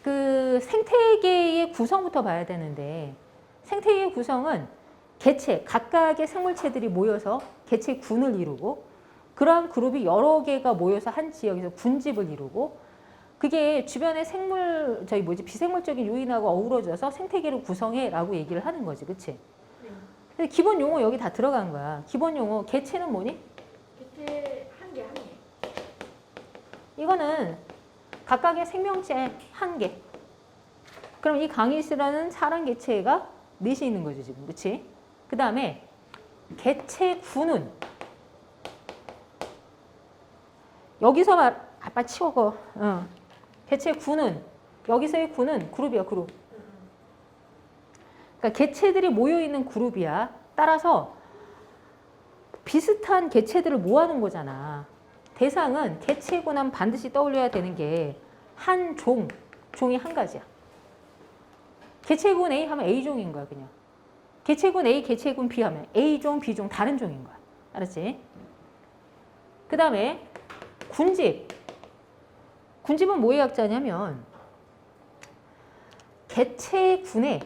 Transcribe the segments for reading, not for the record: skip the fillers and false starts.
그 생태계의 구성부터 봐야 되는데 생태계의 구성은 개체, 각각의 생물체들이 모여서 개체군을 이루고 그러한 그룹이 여러 개가 모여서 한 지역에서 군집을 이루고 그게 주변의 비생물적인 요인하고 어우러져서 생태계를 구성해라고 얘기를 하는 거지, 그치? 근데 기본 용어 여기 다 들어간 거야. 기본 용어, 개체는 뭐니? 개체 한 개. 이거는 각각의 생명체 한 개. 그럼 이 강이스라는 사람 개체가 넷이 있는 거죠, 지금, 그치? 그 다음에 개체군은 여기서 아빠 치워거. 개체군은 여기서의 군은 그룹이야, 그룹. 그러니까 개체들이 모여 있는 그룹이야. 따라서 비슷한 개체들을 모아놓은 거잖아. 대상은 개체군 하면 반드시 떠올려야 되는 게 한 종이 한 가지야. 개체군 A 하면 A종인 거야, 그냥. 개체군 A, 개체군 B 하면 A종, B종 다른 종인 거야. 알았지? 그 다음에 군집. 군집은 뭐의 약자냐면 개체군의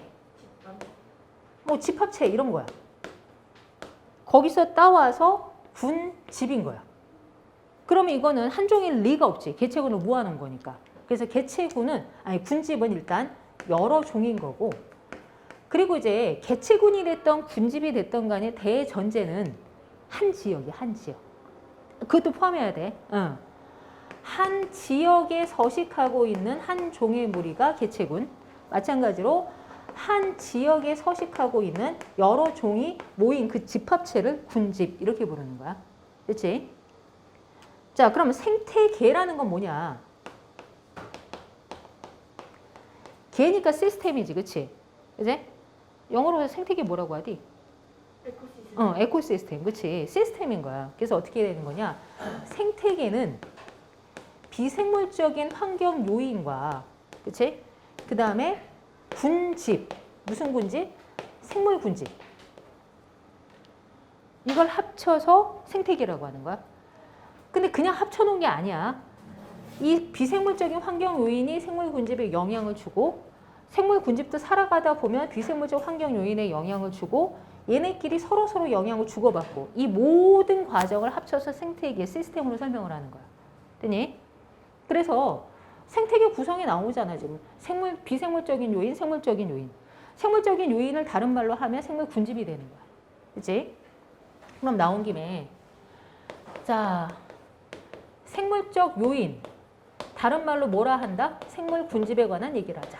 뭐 집합체 이런 거야. 거기서 따와서 군집인 거야. 그러면 이거는 한 종일 리가 없지. 개체군을 모아놓은 거니까. 그래서 군집은 일단 여러 종인 거고 그리고 이제 개체군이 됐던 군집이 됐던 간에 대전제는 한 지역이야. 한 지역. 그것도 포함해야 돼. 한 지역에 서식하고 있는 한 종의 무리가 개체군. 마찬가지로 한 지역에 서식하고 있는 여러 종이 모인 그 집합체를 군집 이렇게 부르는 거야. 그렇지? 자, 그럼 생태계라는 건 뭐냐? 개니까 시스템이지, 그치? 그치? 영어로 생태계 뭐라고 하디? 에코시스템. 에코시스템, 그치? 시스템인 거야. 그래서 어떻게 되는 거냐? 생태계는 비생물적인 환경 요인과, 그치? 그 다음에 군집, 무슨 군집? 생물 군집. 이걸 합쳐서 생태계라고 하는 거야. 근데 그냥 합쳐놓은 게 아니야. 이 비생물적인 환경 요인이 생물 군집에 영향을 주고 생물 군집도 살아가다 보면 비생물적 환경 요인에 영향을 주고 얘네끼리 서로 영향을 주고받고 이 모든 과정을 합쳐서 생태계 시스템으로 설명을 하는 거야. 됐니? 그래서 생태계 구성이 나오잖아, 지금. 비생물적인 요인, 생물적인 요인. 생물적인 요인을 다른 말로 하면 생물 군집이 되는 거야. 그치? 그럼 나온 김에 자, 생물적 요인. 다른 말로 뭐라 한다? 생물 군집에 관한 얘기를 하자.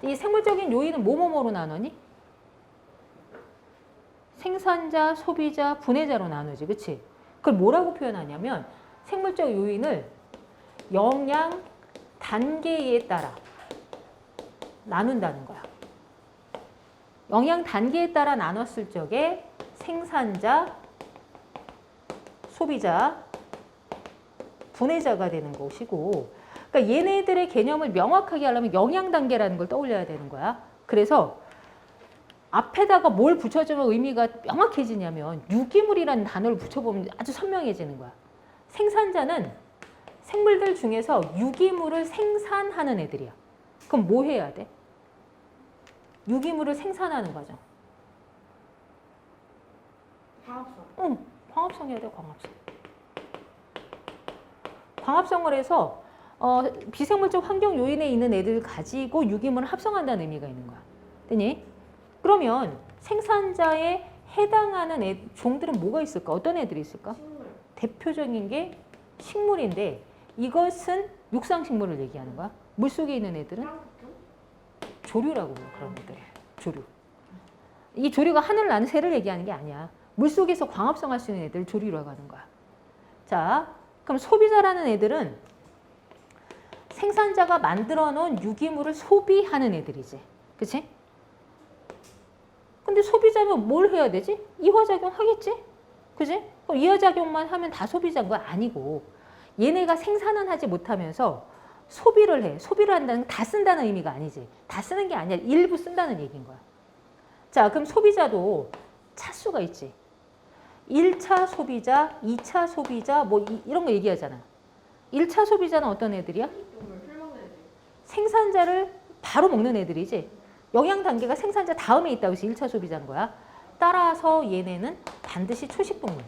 이 생물적인 요인은 뭐뭐뭐로 나누니? 생산자, 소비자, 분해자로 나누지. 그치? 그걸 뭐라고 표현하냐면 생물적 요인을 영양 단계에 따라 나눈다는 거야. 영양 단계에 따라 나눴을 적에 생산자, 소비자, 분해자가 되는 것이고 그러니까 얘네들의 개념을 명확하게 하려면 영양 단계라는 걸 떠올려야 되는 거야. 그래서 앞에다가 뭘 붙여주면 의미가 명확해지냐면 유기물이라는 단어를 붙여보면 아주 선명해지는 거야. 생산자는 생물들 중에서 유기물을 생산하는 애들이야. 그럼 뭐 해야 돼? 유기물을 생산하는 과정. 광합성. 광합성 해야 돼, 광합성. 광합성을 해서 비생물적 환경 요인에 있는 애들 가지고 유기물을 합성한다는 의미가 있는 거야. 됐니? 그러면 생산자에 해당하는 종들은 뭐가 있을까? 어떤 애들이 있을까? 식물. 대표적인 게 식물인데 이것은 육상식물을 얘기하는 거야. 물속에 있는 애들은 조류라고 불러. 그런 애들. 조류. 이 조류가 하늘 나는 새를 얘기하는 게 아니야. 물속에서 광합성할 수 있는 애들을 조류라고 하는 거야. 자, 그럼 소비자라는 애들은 생산자가 만들어 놓은 유기물을 소비하는 애들이지. 그치? 근데 소비자면 뭘 해야 되지? 이화작용 하겠지? 그치? 그럼 이화작용만 하면 다 소비자인 거 아니고 얘네가 생산은 하지 못하면서 소비를 해. 소비를 한다는 건 다 쓴다는 의미가 아니지. 다 쓰는 게 아니라 일부 쓴다는 얘기인 거야. 자, 그럼 소비자도 차수가 있지. 1차 소비자, 2차 소비자 뭐 이런 거 얘기하잖아. 1차 소비자는 어떤 애들이야? 생산자를 바로 먹는 애들이지. 영양 단계가 생산자 다음에 있다고 해서 1차 소비자인 거야. 따라서 얘네는 반드시 초식동물.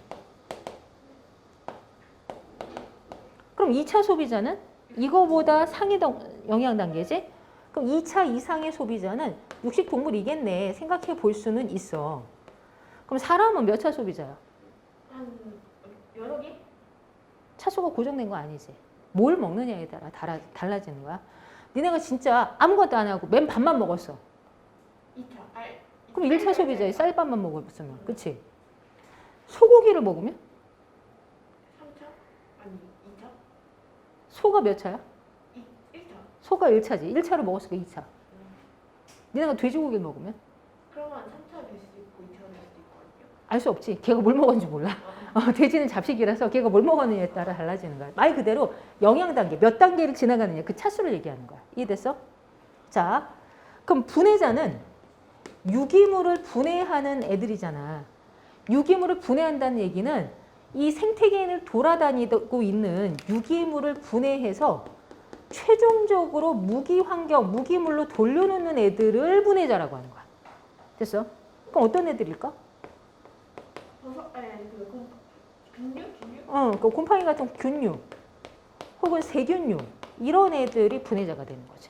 그럼 2차 소비자는 이거보다 상위 영양 단계지? 그럼 2차 이상의 소비자는 육식동물이겠네 생각해 볼 수는 있어. 그럼 사람은 몇 차 소비자야? 한 여러 개? 차수가 고정된 거 아니지. 뭘 먹느냐에 따라 달라지는 거야. 니네가 진짜 아무것도 안 하고 맨 밥만 먹었어. 2차. 그럼 1차 소비자에 쌀밥만 먹었으면. 그치? 소고기를 먹으면? 3차? 아니 2차? 소가 몇 차야? 1차. 소가 1차지. 1차를 먹었으니까 2차. 니네가 돼지고기를 먹으면? 그러면 3차 될 수도 있고 2차 될 수도 있고 아니요? 알 수 없지. 걔가 뭘 먹었는지 몰라. 돼지는 잡식이라서 걔가 뭘 먹었느냐에 따라 달라지는 거야. 말 그대로 영양 단계, 몇 단계를 지나가느냐 그 차수를 얘기하는 거야. 이해됐어? 자, 그럼 분해자는 유기물을 분해하는 애들이잖아. 유기물을 분해한다는 얘기는 이 생태계를 돌아다니고 있는 유기물을 분해해서 최종적으로 무기 환경, 무기물로 돌려놓는 애들을 분해자라고 하는 거야. 됐어? 그럼 어떤 애들일까? 균류? 그 곰팡이 같은 균류 혹은 세균류 이런 애들이 분해자가 되는 거지.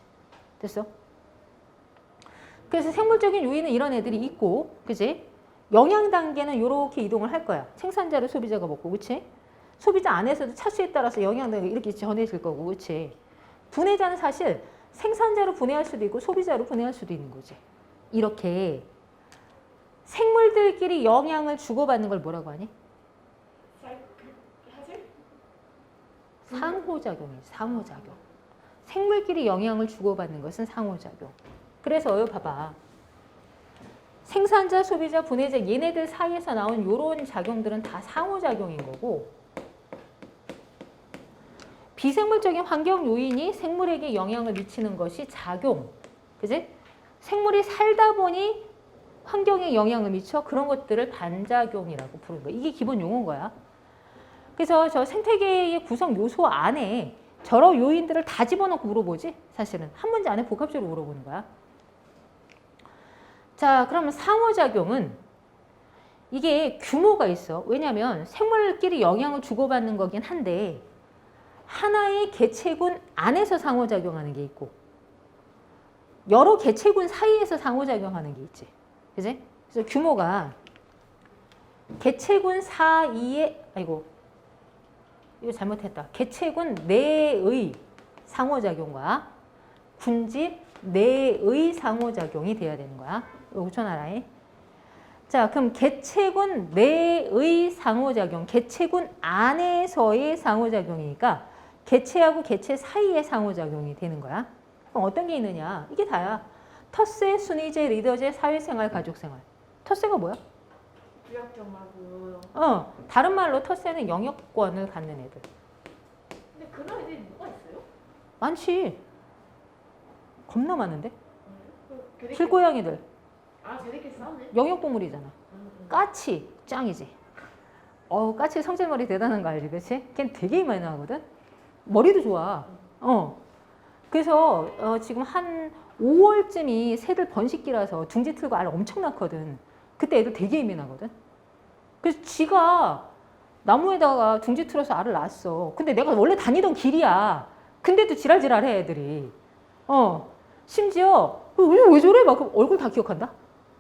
됐어? 그래서 생물적인 요인은 이런 애들이 있고, 그지? 영양 단계는 이렇게 이동을 할 거야. 생산자를 소비자가 먹고, 그치? 소비자 안에서도 차수에 따라서 영양 단계가 이렇게 전해질 거고, 그치? 분해자는 사실 생산자로 분해할 수도 있고 소비자로 분해할 수도 있는 거지. 이렇게 생물들끼리 영양을 주고받는 걸 뭐라고 하니? 상호작용이지. 상호작용. 생물끼리 영향을 주고받는 것은 상호작용. 그래서 봐봐. 생산자, 소비자, 분해자 얘네들 사이에서 나온 이런 작용들은 다 상호작용인 거고, 비생물적인 환경 요인이 생물에게 영향을 미치는 것이 작용. 그지? 생물이 살다 보니 환경에 영향을 미쳐 그런 것들을 반작용이라고 부르는 거야. 이게 기본 용어인 거야. 그래서 저 생태계의 구성 요소 안에 저런 요인들을 다 집어넣고 물어보지. 사실은 한 문제 안에 복합적으로 물어보는 거야. 자, 그러면 상호작용은 이게 규모가 있어. 왜냐하면 생물끼리 영향을 주고받는 거긴 한데 하나의 개체군 안에서 상호작용하는 게 있고 여러 개체군 사이에서 상호작용하는 게 있지. 그지? 그래서 규모가 개체군 사이에, 아이고, 이거 잘못했다. 개체군 내의 상호작용과 군집 내의 상호작용이 돼야 되는 거야. 이거 쳐놔라. 자, 그럼 개체군 내의 상호작용, 개체군 안에서의 상호작용이니까 개체하고 개체 사이의 상호작용이 되는 거야. 그럼 어떤 게 있느냐? 이게 다야. 텃세, 순위제, 리더제, 사회생활, 가족생활. 텃세가 뭐야? 부약점하고. 다른 말로 텃세는 영역권을 갖는 애들. 근데 그런 애들이 뭐가 있어요? 많지. 겁나 많은데? 걔네끼리- 길고양이들. 쟤네끼리 싸우네. 영역동물이잖아. 까치, 짱이지. 까치 성질머리 대단한 거 알지, 그치? 걔는 되게 많이 나오거든? 머리도 좋아. 그래서 지금 한 5월쯤이 새들 번식기라서 둥지 틀고 알 엄청 낳거든. 그때 애들 되게 예민하거든. 그래서 지가 나무에다가 둥지 틀어서 알을 낳았어. 근데 내가 원래 다니던 길이야. 근데도 지랄지랄해 애들이. 심지어 왜 저래? 막 얼굴 다 기억한다?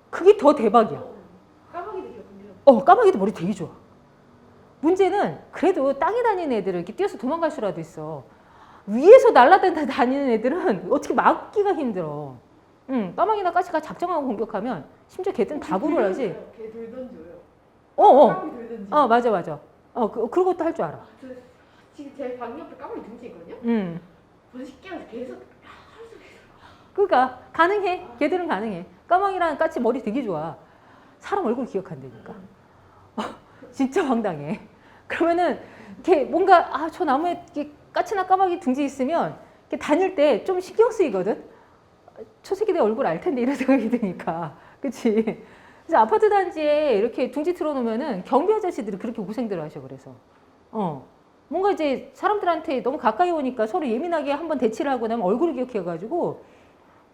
그게 더 대박이야. 까마귀도 기억해요. 까마귀도 머리 되게 좋아. 문제는 그래도 땅에 다니는 애들은 이렇게 뛰어서 도망갈 수라도 있어. 위에서 날아다니는 애들은 어떻게 막기가 힘들어. 까마귀나 까치가 작정하고 공격하면 심지어 걔들은 다 구를 하지. 걔돌 던져요. 까마귀 돌 던져. 맞아. 그런 것도 할 줄 알아. 지금 제 방 옆에 까마귀 둥지 있거든요. 번식기하면서 계속 하루 종일. 그러니까 가능해. 걔들은 가능해. 까마귀랑 까치 머리 되게 좋아. 사람 얼굴 기억한다니까. 진짜 황당해. 그러면은 이렇게 뭔가 저 나무에 이렇게 까치나 까마귀 둥지 있으면 이렇게 다닐 때 좀 신경 쓰이거든. 저 새끼 내 얼굴 알 텐데 이런 생각이 드니까. 그치? 그래서 아파트 단지에 이렇게 둥지 틀어놓으면은 경비 아저씨들이 그렇게 고생들 하셔. 그래서 뭐 뭔가 이제 사람들한테 너무 가까이 오니까 서로 예민하게 한번 대치를 하고 나면 얼굴을 기억해가지고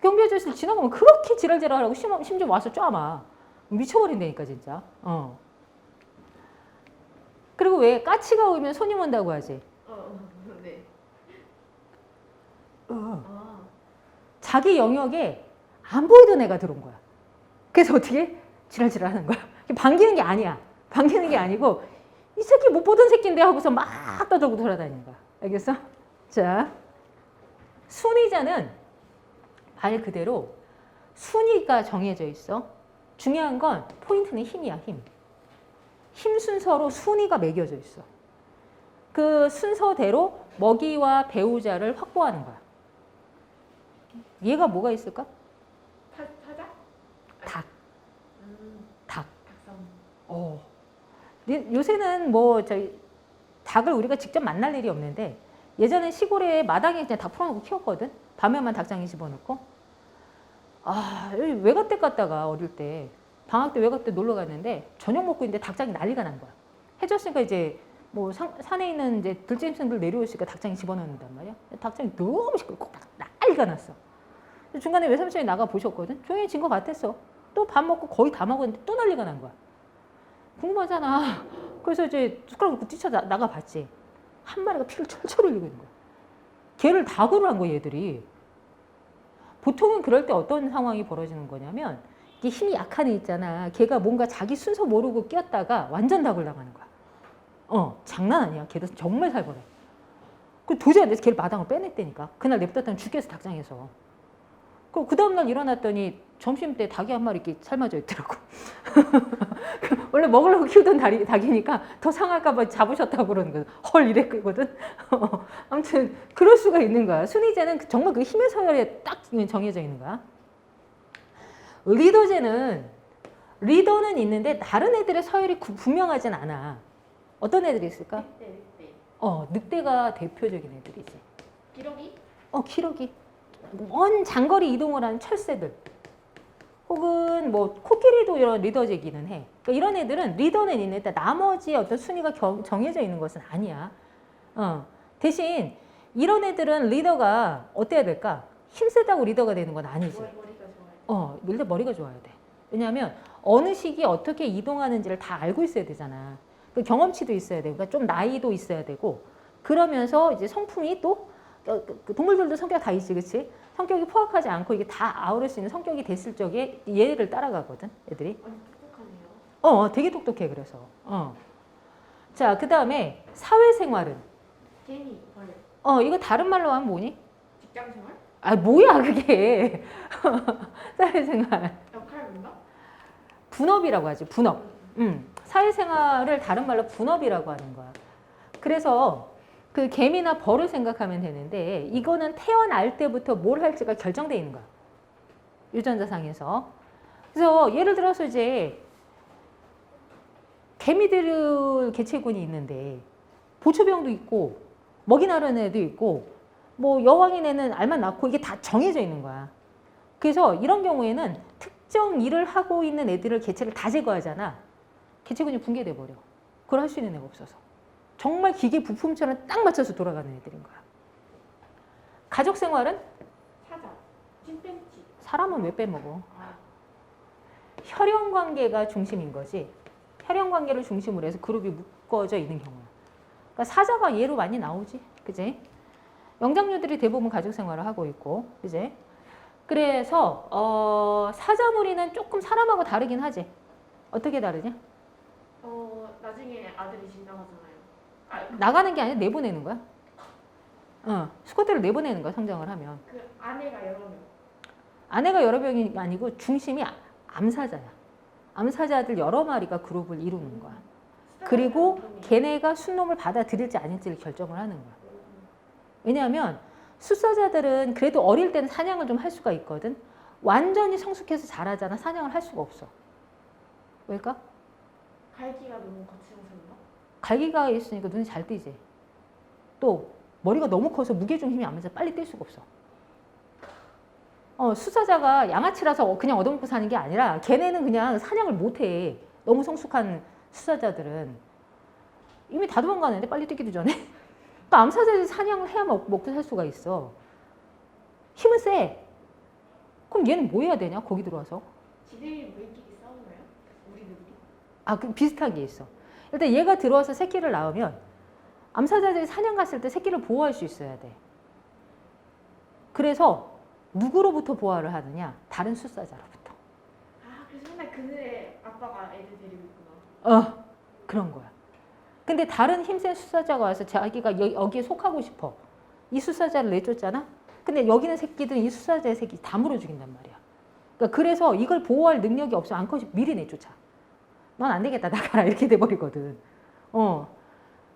경비 아저씨를 지나가면 그렇게 지랄지랄하고 심지어 와서 쫙아 미쳐버린다니까 진짜. 그리고 왜 까치가 오면 손님 온다고 하지? 네. 자기 영역에 안 보이던 애가 들어온 거야. 그래서 어떻게? 지랄지랄 하는 거야. 반기는 게 아니야. 반기는 게 아니고 이 새끼 못 보던 새끼인데 하고서 막 떠들고 돌아다니는 거야. 알겠어? 자, 순위자는 말 그대로 순위가 정해져 있어. 중요한 건 포인트는 힘이야, 힘. 힘 순서로 순위가 매겨져 있어. 그 순서대로 먹이와 배우자를 확보하는 거야. 얘가 뭐가 있을까? 사자? 닭. 닭. 닭성. 요새는 뭐 저희 닭을 우리가 직접 만날 일이 없는데 예전엔 시골에 마당에 그냥 닭 풀어놓고 키웠거든. 밤에만 닭장에 집어넣고. 여기 외갓댁 갔다가 어릴 때 방학 때 외갓댁 놀러 갔는데 저녁 먹고 있는데 닭장이 난리가 난 거야. 해줬으니까 이제 뭐 산에 있는 이제 들짐승들 내려오시니까 닭장에 집어넣는단 말이야. 닭장이 너무 시끄럽고 난리가 났어. 중간에 외삼촌이 나가 보셨거든. 조용해진 것 같았어. 또 밥 먹고 거의 다 먹었는데 또 난리가 난 거야. 궁금하잖아. 그래서 이제 숟가락 놓고 뛰쳐 나가 봤지. 한 마리가 피를 철철 흘리고 있는 거야. 걔를 닭으로 한 거야, 얘들이. 보통은 그럴 때 어떤 상황이 벌어지는 거냐면 이게 힘이 약한 애 있잖아. 걔가 뭔가 자기 순서 모르고 끼었다가 완전 닭을 당하는 거야. 장난 아니야. 걔도 정말 살벌해. 그 도저히 안 돼서 걔를 마당을 빼냈다니까. 그날 냅뒀더니 죽겠어, 닭장에서. 그 다음날 일어났더니 점심 때 닭이 한 마리 이렇게 삶아져 있더라고. 원래 먹으려고 키우던 닭이니까 더 상할까봐 잡으셨다고 그러는 거야. 헐 이랬거든. 아무튼 그럴 수가 있는 거야. 순위제는 정말 그 힘의 서열에 딱 정해져 있는 거야. 리더는 있는데 다른 애들의 서열이 분명하진 않아. 어떤 애들이 있을까? 늑대. 늑대가 대표적인 애들이지. 기러기? 기러기. 먼 장거리 이동을 하는 철새들. 혹은 뭐 코끼리도 이런 리더제기는 해. 그러니까 이런 애들은 리더는 있는데 나머지 어떤 순위가 정해져 있는 것은 아니야. 대신 이런 애들은 리더가 어때야 될까? 힘세다고 리더가 되는 건 아니지. 머리가 좋아요. 일단 머리가 좋아야 돼. 왜냐하면 어느 시기에 어떻게 이동하는지를 다 알고 있어야 되잖아. 그 경험치도 있어야 되고, 그러니까 좀 나이도 있어야 되고, 그러면서 이제 성품이 또 동물들도 성격 다 있지, 그렇지? 성격이 포악하지 않고 이게 다 아우를 수 있는 성격이 됐을 적에 얘를 따라가거든, 애들이. 똑똑하네요. 되게 똑똑해, 그래서. 자, 그 다음에 사회생활은. 개미, 벌. 이거 다른 말로 하면 뭐니? 직장생활? 뭐야, 그게. 사회생활. 역할인가? 분업이라고 하지, 분업. 사회생활을 다른 말로 분업이라고 하는 거야. 그래서 그 개미나 벌을 생각하면 되는데 이거는 태어날 때부터 뭘 할지가 결정되어 있는 거야. 유전자상에서. 그래서 예를 들어서 이제 개미들 개체군이 있는데 보초병도 있고 먹이 나르는 애도 있고 뭐 여왕인 애는 알만 낳고 이게 다 정해져 있는 거야. 그래서 이런 경우에는 특정 일을 하고 있는 애들을 개체를 다 제거하잖아. 개체군이 붕괴돼 버려. 그걸 할 수 있는 애가 없어서. 정말 기계 부품처럼 딱 맞춰서 돌아가는 애들인 거야. 가족 생활은? 사자, 침팬지. 사람은 왜 빼먹어? 혈연 관계가 중심인 거지. 혈연 관계를 중심으로 해서 그룹이 묶어져 있는 경우야. 그러니까 사자가 예로 많이 나오지, 그지? 영장류들이 대부분 가족 생활을 하고 있고, 그지? 그래서 사자 무리는 조금 사람하고 다르긴 하지. 어떻게 다르냐? 나중에 아들이 집 나가잖아요. 나가는 게 아니라 내보내는 거야. 수컷들을 내보내는 거야, 성장을 하면. 그 아내가 여러 명. 아내가 여러 명이 아니고 중심이 암사자야. 암사자들 여러 마리가 그룹을 이루는 거야. 그리고 걔네가 순놈을 받아들일지 아닐지를 결정을 하는 거야. 왜냐하면 숫사자들은 그래도 어릴 때는 사냥을 좀 할 수가 있거든. 완전히 성숙해서 자라잖아. 사냥을 할 수가 없어. 왜일까? 갈기가 너무 거칠어서인가? 갈기가 있으니까 눈이 잘 띄지. 또 머리가 너무 커서 무게중심이 안 맞아 빨리 뛸 수가 없어. 숫사자가 양아치라서 그냥 얻어먹고 사는 게 아니라 걔네는 그냥 사냥을 못해. 너무 성숙한 숫사자들은 이미 다 도망가는데 빨리 뛰기도 전에. 또 암사자들이 사냥을 해야 먹고 살 수가 있어. 힘은 세. 그럼 얘는 뭐 해야 되냐? 거기 들어와서. 지들끼리 싸우나요? 우리들이? 그 비슷한 게 있어. 일단 얘가 들어와서 새끼를 낳으면 암사자들이 사냥 갔을 때 새끼를 보호할 수 있어야 돼. 그래서 누구로부터 보호를 하느냐? 다른 숫사자로부터. 그래서 맨날 그늘에 아빠가 애들 데리고 있구나. 그런 거야. 근데 다른 힘센 숫사자가 와서 자기가 여기에 속하고 싶어. 이 숫사자를 내쫓잖아? 근데 여기는 새끼들은 이 숫사자의 새끼 다 물어 죽인단 말이야. 그러니까 그래서 이걸 보호할 능력이 없으면 암컷이 미리 내쫓아. 넌 안 되겠다, 나가라. 이렇게 돼버리거든.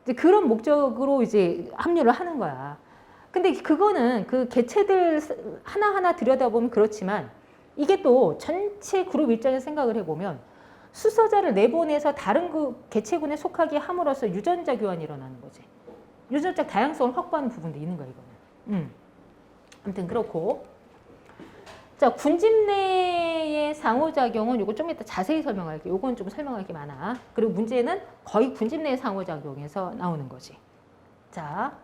이제 그런 목적으로 이제 합류를 하는 거야. 근데 그거는 그 개체들 하나하나 들여다보면 그렇지만 이게 또 전체 그룹 입장에서 생각을 해보면 숫사자를 내보내서 다른 그 개체군에 속하게 함으로써 유전자 교환이 일어나는 거지. 유전자 다양성을 확보하는 부분도 있는 거야, 이거는. 아무튼 그렇고. 자, 군집 내의 상호작용은 이거 좀 이따 자세히 설명할게요. 이건 좀 설명할 게 많아. 그리고 문제는 거의 군집 내의 상호작용에서 나오는 거지. 자,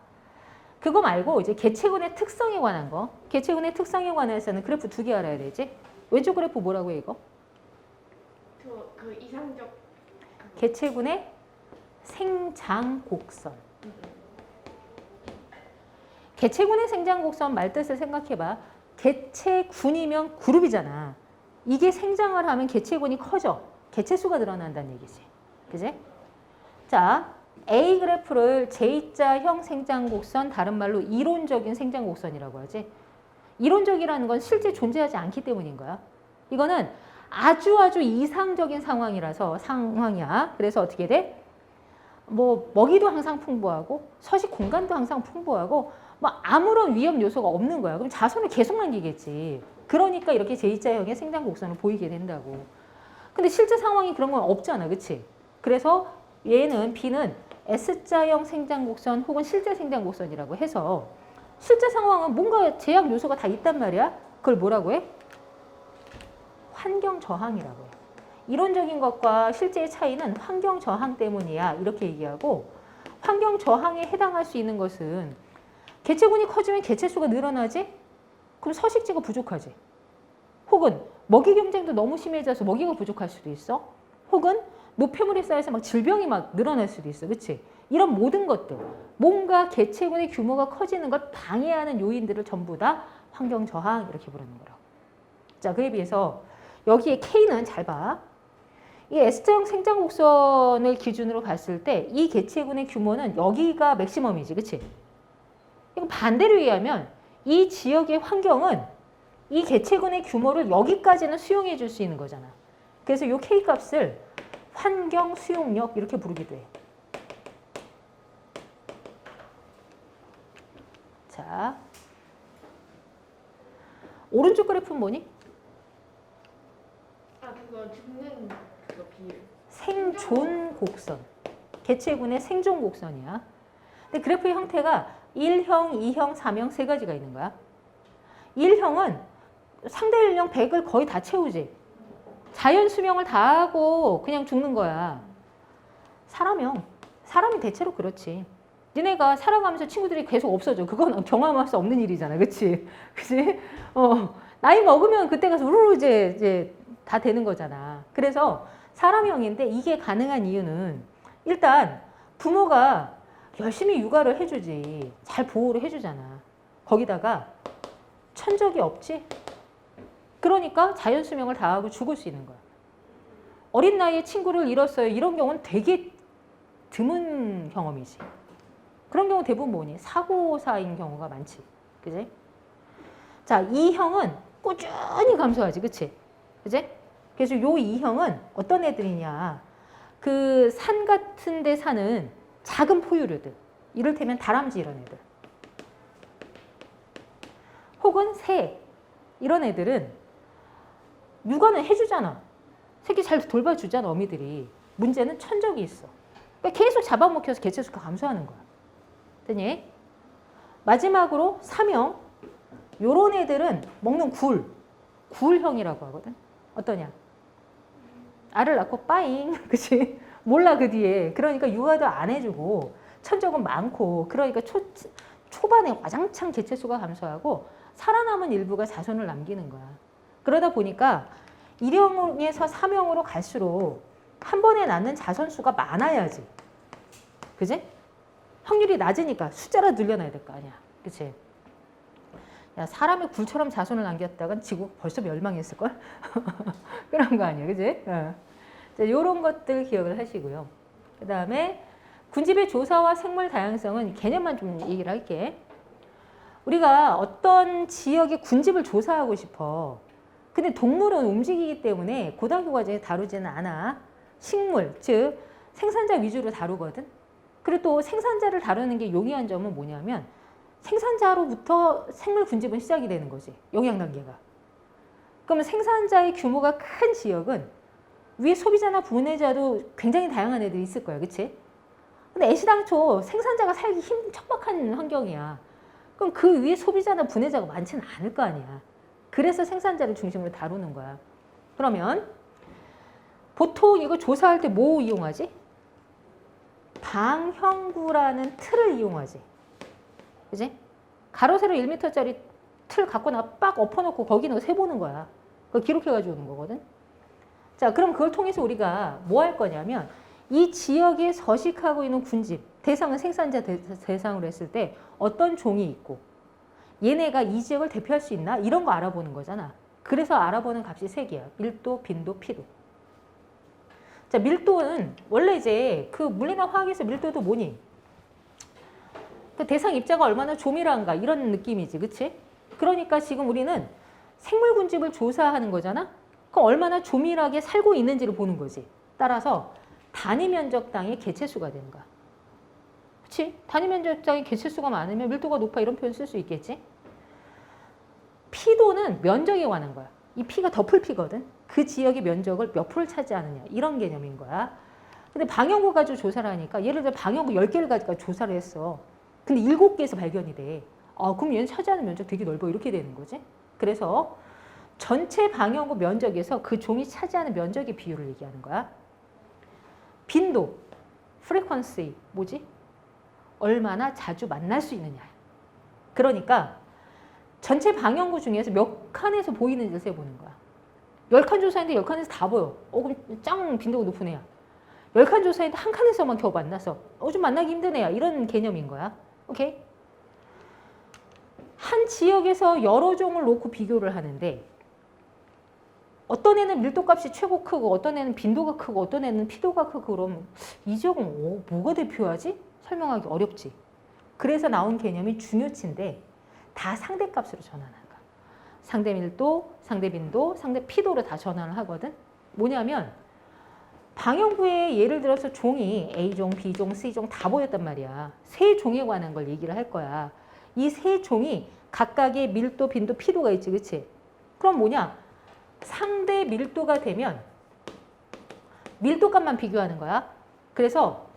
그거 말고 이제 개체군의 특성에 관한 거. 개체군의 특성에 관해서는 그래프 2개 알아야 되지. 왼쪽 그래프 뭐라고 해, 이거? 그 이상적 개체군의 생장곡선. 개체군의 생장곡선 말뜻을 생각해봐. 개체군이면 그룹이잖아. 이게 생장을 하면 개체군이 커져. 개체수가 늘어난다는 얘기지. 그지? 자, A 그래프를 J자형 생장곡선, 다른 말로 이론적인 생장곡선이라고 하지. 이론적이라는 건 실제 존재하지 않기 때문인 거야. 이거는 아주 이상적인 상황이야. 그래서 어떻게 돼? 뭐 먹이도 항상 풍부하고 서식 공간도 항상 풍부하고 뭐 아무런 위험 요소가 없는 거야. 그럼 자손을 계속 남기겠지. 그러니까 이렇게 J자형의 생장 곡선을 보이게 된다고. 근데 실제 상황이 그런 건 없잖아. 그치? 그래서 얘는 B는 S자형 생장 곡선 혹은 실제 생장 곡선이라고 해서 실제 상황은 뭔가 제약 요소가 다 있단 말이야. 그걸 뭐라고 해? 환경 저항이라고 해. 이론적인 것과 실제의 차이는 환경 저항 때문이야. 이렇게 얘기하고 환경 저항에 해당할 수 있는 것은 개체군이 커지면 개체수가 늘어나지? 그럼 서식지가 부족하지. 혹은 먹이 경쟁도 너무 심해져서 먹이가 부족할 수도 있어. 혹은 노폐물이 쌓여서 막 질병이 막 늘어날 수도 있어. 그치? 이런 모든 것들, 뭔가 개체군의 규모가 커지는 걸 방해하는 요인들을 전부 다 환경 저항 이렇게 부르는 거라고. 자, 그에 비해서 여기에 K는 잘 봐. 이 S자형 생장 곡선을 기준으로 봤을 때 이 개체군의 규모는 여기가 맥시멈이지. 그치? 이거 반대로 얘기하면 이 지역의 환경은 이 개체군의 규모를 여기까지는 수용해 줄 수 있는 거잖아. 그래서 이 K 값을 환경 수용력 이렇게 부르기도 해. 자, 오른쪽 그래프는 뭐니? 그거 죽는 그거 비율. 생존 곡선. 개체군의 생존 곡선이야. 근데 그래프의 형태가 1형, 2형, 3형 세 가지가 있는 거야. 1형은 상대 연령 100을 거의 다 채우지. 자연 수명을 다 하고 그냥 죽는 거야. 사람형. 사람이 대체로 그렇지. 니네가 살아가면서 친구들이 계속 없어져. 그건 경험할 수 없는 일이잖아. 그치? 그치? 나이 먹으면 그때 가서 우르르 이제 다 되는 거잖아. 그래서 사람형인데 이게 가능한 이유는 일단 부모가 열심히 육아를 해주지. 잘 보호를 해주잖아. 거기다가 천적이 없지? 그러니까 자연 수명을 다하고 죽을 수 있는 거야. 어린 나이에 친구를 잃었어요. 이런 경우는 되게 드문 경험이지. 그런 경우 대부분 뭐니? 사고사인 경우가 많지. 그지? 자, 2형은 꾸준히 감소하지. 그치? 그지? 그래서 요 2형은 어떤 애들이냐. 그 산 같은 데 사는 작은 포유류들. 이를테면 다람쥐 이런 애들. 혹은 새. 이런 애들은 육아는 해주잖아. 새끼 잘 돌봐주잖아, 어미들이. 문제는 천적이 있어. 그러니까 계속 잡아먹혀서 개체수가 감소하는 거야. 됐니? 마지막으로 3형. 요런 애들은 먹는 굴형이라고 하거든. 어떠냐? 알을 낳고 빠잉. 그치? 몰라, 그 뒤에. 그러니까 육아도 안 해주고 천적은 많고 그러니까 초반에 와장창 개체수가 감소하고 살아남은 일부가 자손을 남기는 거야. 그러다 보니까 1형에서 3형으로 갈수록 한 번에 낳는 자손 수가 많아야지. 그지? 확률이 낮으니까 숫자를 늘려놔야 될 거 아니야. 그치? 야, 사람이 굴처럼 자손을 남겼다간 지구 벌써 멸망했을걸? 그런 거 아니야. 그지? 자, 요런 것들 기억을 하시고요. 그 다음에 군집의 조사와 생물 다양성은 개념만 좀 얘기를 할게. 우리가 어떤 지역의 군집을 조사하고 싶어. 근데 동물은 움직이기 때문에 고등학교 과정에 다루지는 않아. 식물, 즉 생산자 위주로 다루거든. 그리고 또 생산자를 다루는 게 용이한 점은 뭐냐면 생산자로부터 생물 군집은 시작이 되는 거지. 영양 단계가. 그러면 생산자의 규모가 큰 지역은 위에 소비자나 분해자도 굉장히 다양한 애들이 있을 거야. 그치? 근데 애시당초 생산자가 살기 척박한 환경이야. 그럼 그 위에 소비자나 분해자가 많지는 않을 거 아니야. 그래서 생산자를 중심으로 다루는 거야. 그러면 보통 이거 조사할 때 뭐 이용하지? 방형구라는 틀을 이용하지. 그지? 가로 세로 1m짜리 틀 갖고 나가 빡 엎어놓고 거기는 세보는 거야. 그걸 기록해가지고 오는 거거든. 자, 그럼 그걸 통해서 우리가 뭐 할 거냐면 이 지역에 서식하고 있는 군집, 대상은 생산자 대상으로 했을 때 어떤 종이 있고 얘네가 이 지역을 대표할 수 있나? 이런 거 알아보는 거잖아. 그래서 알아보는 값이 3개야. 밀도, 빈도, 피도. 자, 밀도는 원래 이제 그 물리나 화학에서 밀도도 뭐니? 그 대상 입자가 얼마나 조밀한가 이런 느낌이지. 그치? 그러니까 지금 우리는 생물 군집을 조사하는 거잖아. 그럼 얼마나 조밀하게 살고 있는지를 보는 거지. 따라서 단위 면적당의 개체수가 되는 거야. 그치? 단위 면적당의 개체수가 많으면 밀도가 높아 이런 표현 쓸 수 있겠지? 피도는 면적에 관한 거야. 이 피가 덮을 피거든. 그 지역의 면적을 몇 프로를 차지하느냐 이런 개념인 거야. 근데 방형구 가지고 조사를 하니까 예를 들어 방형구 10개를 가지고 조사를 했어. 근데 7개에서 발견이 돼. 그럼 얘는 차지하는 면적 되게 넓어 이렇게 되는 거지. 그래서 전체 방형구 면적에서 그 종이 차지하는 면적의 비율을 얘기하는 거야. 빈도, frequency, 뭐지? 얼마나 자주 만날 수 있느냐. 그러니까 전체 방형구 중에서 몇 칸에서 보이는지를 세보는 거야. 10칸 조사했는데 10칸에서 다 보여. 그럼 짱 빈도가 높은 애야. 10칸 조사했는데 한 칸에서만 겨우 만나서 좀 만나기 힘든 애야. 이런 개념인 거야. 오케이? 한 지역에서 여러 종을 놓고 비교를 하는데 어떤 애는 밀도값이 최고 크고 어떤 애는 빈도가 크고 어떤 애는 피도가 크고 그럼 이 지역은 뭐가 대표하지? 설명하기 어렵지. 그래서 나온 개념이 중요치인데 다 상대값으로 전환하는 거야. 상대 밀도, 상대 빈도, 상대 피도로 다 전환을 하거든. 뭐냐면 방형구에 예를 들어서 종이 A종, B종, C종 다 보였단 말이야. 세 종에 관한 걸 얘기를 할 거야. 이 세 종이 각각의 밀도, 빈도, 피도가 있지. 그치? 그럼 뭐냐? 상대 밀도가 되면 밀도값만 비교하는 거야. 그래서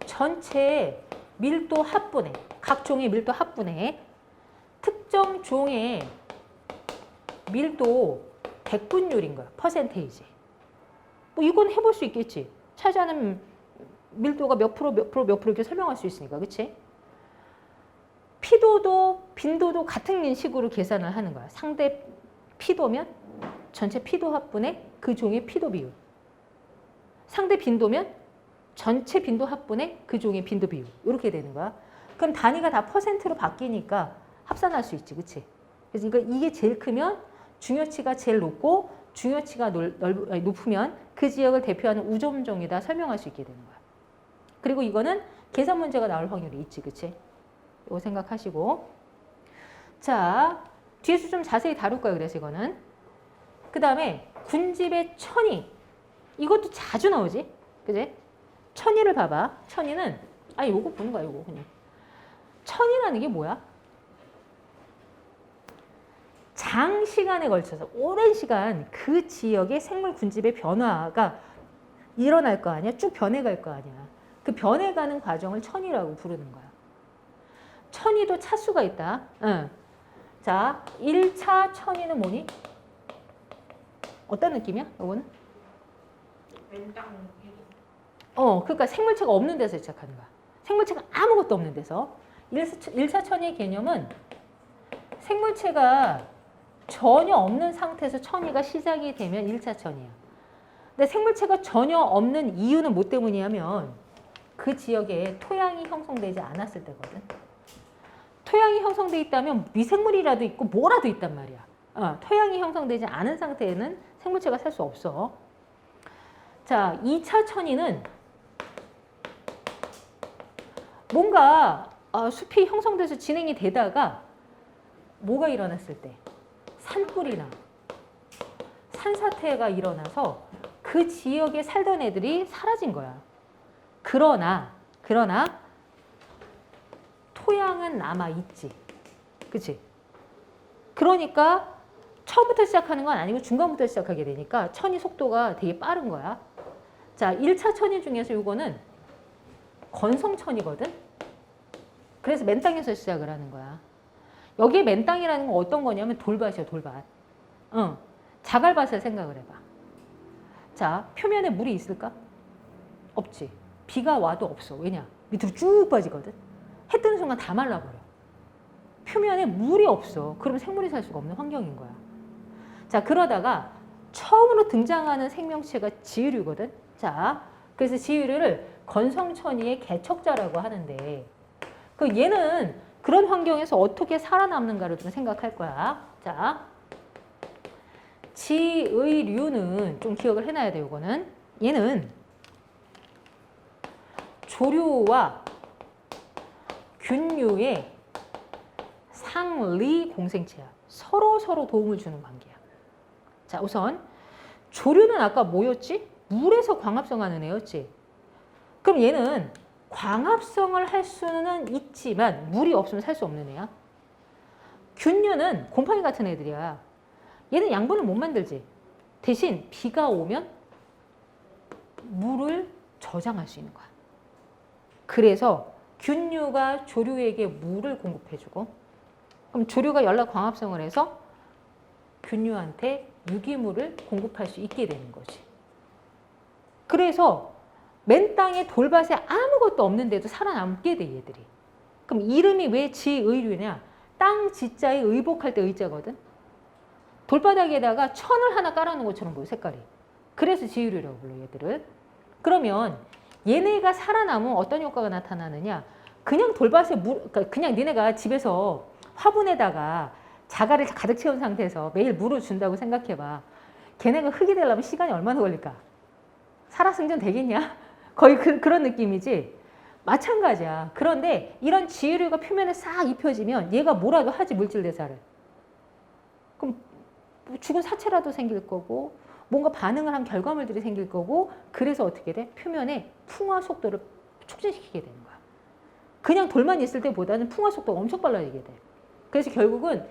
전체 밀도 합분에 각 종의 밀도 합분에 특정 종의 밀도 백분율인 거야. 퍼센테이지. 뭐 이건 해볼 수 있겠지. 차지하는 밀도가 몇 프로 이렇게 설명할 수 있으니까. 그치? 피도도 빈도도 같은 식으로 계산을 하는 거야. 상대 피도면 전체 피도 합분의 그 종의 피도 비율. 상대 빈도면 전체 빈도 합분의 그 종의 빈도 비율. 이렇게 되는 거야. 그럼 단위가 다 퍼센트로 바뀌니까 합산할 수 있지. 그치? 그래서 이게 제일 크면 중요치가 제일 높고 중요치가 높으면 그 지역을 대표하는 우점종이다 설명할 수 있게 되는 거야. 그리고 이거는 계산 문제가 나올 확률이 있지. 그치? 이거 생각하시고. 자, 뒤에서 좀 자세히 다룰 거예요. 그래서 이거는. 그 다음에 군집의 천위. 이것도 자주 나오지. 그지? 천위를 봐봐. 천위는 요거 보는 거야. 요거 그냥. 천위라는 게 뭐야? 장시간에 걸쳐서 오랜 시간 그 지역의 생물 군집의 변화가 일어날 거 아니야? 쭉 변해갈 거 아니야. 그 변해가는 과정을 천위라고 부르는 거야. 천위도 차수가 있다. 자, 1차 천위는 뭐니? 어떤 느낌이야? 이거는? 맨땅 그러니까 생물체가 없는 데서 시작하는 거야. 생물체가 아무것도 없는 데서. 1차 천이의 개념은 생물체가 전혀 없는 상태에서 천이가 시작이 되면 1차 천이야. 근데 생물체가 전혀 없는 이유는 뭐 때문이냐면 그 지역에 토양이 형성되지 않았을 때거든. 토양이 형성돼 있다면 미생물이라도 있고 뭐라도 있단 말이야. 토양이 형성되지 않은 상태에는 생물체가 살 수 없어. 자, 2차 천이는 뭔가 숲이 형성돼서 진행이 되다가 뭐가 일어났을 때 산불이나 산사태가 일어나서 그 지역에 살던 애들이 사라진 거야. 그러나 토양은 남아있지. 그치? 그러니까 처음부터 시작하는 건 아니고 중간부터 시작하게 되니까 천이 속도가 되게 빠른 거야. 자, 1차 천이 중에서 이거는 건성천이거든? 그래서 맨 땅에서 시작을 하는 거야. 여기에 맨 땅이라는 건 어떤 거냐면 돌밭이야, 돌밭. 자갈밭을 생각을 해봐. 자, 표면에 물이 있을까? 없지. 비가 와도 없어. 왜냐? 밑으로 쭉 빠지거든. 해 뜨는 순간 다 말라버려. 표면에 물이 없어. 그럼 생물이 살 수가 없는 환경인 거야. 자, 그러다가 처음으로 등장하는 생명체가 지유류거든. 자, 그래서 지유류를 건성천이의 개척자라고 하는데 그 얘는 그런 환경에서 어떻게 살아남는가를 좀 생각할 거야. 자, 지의류는 좀 기억을 해놔야 돼요. 이거는 얘는 조류와 균류의 상리 공생체야. 서로 도움을 주는 관계야. 자, 우선 조류는 아까 뭐였지? 물에서 광합성하는 애였지. 그럼 얘는 광합성을 할 수는 있지만 물이 없으면 살 수 없는 애야. 균류는 곰팡이 같은 애들이야. 얘는 양분을 못 만들지. 대신 비가 오면 물을 저장할 수 있는 거야. 그래서 균류가 조류에게 물을 공급해주고 그럼 조류가 연락 광합성을 해서 균류한테 유기물을 공급할 수 있게 되는 거지. 그래서 맨 땅에 돌밭에 아무것도 없는데도 살아남게 돼, 얘들이. 그럼 이름이 왜 지의류냐? 땅 지자에 의복할 때 의자거든. 돌바닥에다가 천을 하나 깔아놓은 것처럼 보여, 색깔이. 그래서 지의류라고 불러, 얘들을. 그러면 얘네가 살아남으면 어떤 효과가 나타나느냐? 그냥 돌밭에 그러니까 그냥 니네가 집에서 화분에다가 자갈을 가득 채운 상태에서 매일 물을 준다고 생각해봐. 걔네가 흙이 되려면 시간이 얼마나 걸릴까? 살아생전 되겠냐? 거의 그런 느낌이지. 마찬가지야. 그런데 이런 지유류가 표면에 싹 입혀지면 얘가 뭐라도 하지, 물질 대사를. 그럼 죽은 사체라도 생길 거고 뭔가 반응을 한 결과물들이 생길 거고 그래서 어떻게 돼? 표면에 풍화 속도를 촉진시키게 되는 거야. 그냥 돌만 있을 때보다는 풍화 속도가 엄청 빨라지게 돼. 그래서 결국은